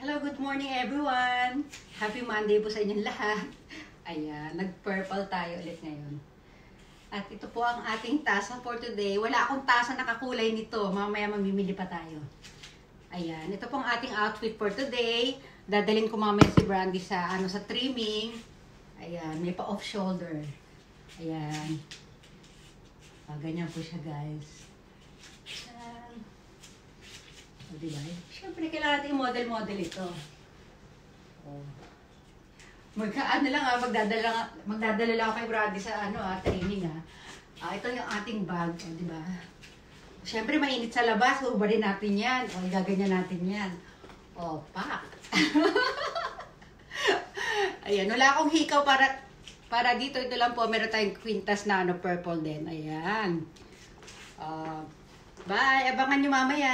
Hello, good morning everyone! Happy Monday po sa inyong lahat. Ayan, nag-purple tayo ulit ngayon. At ito po ang ating tasa for today. Wala akong tasa nakakulay nito. Mamaya mamimili pa tayo. Ayan, ito po ang ating outfit for today. Dadalhin ko mamaya si Brandy sa, sa trimming. Ayan, may pa off shoulder. Ayan. Ganyan po siya, guys. Diba? Siyempre, kailangan natin model-model ito. Oh. Magdadala lang ako kay Brady sa training ito yung ating bag, di ba? Siyempre, mainit sa labas, ubarin natin yan. O, gaganyan natin yan. O, pak! Ayan, wala akong hikaw para dito. Ito lang po, meron tayong quintas na purple din. Ayan. Bye! Abangan nyo mamaya!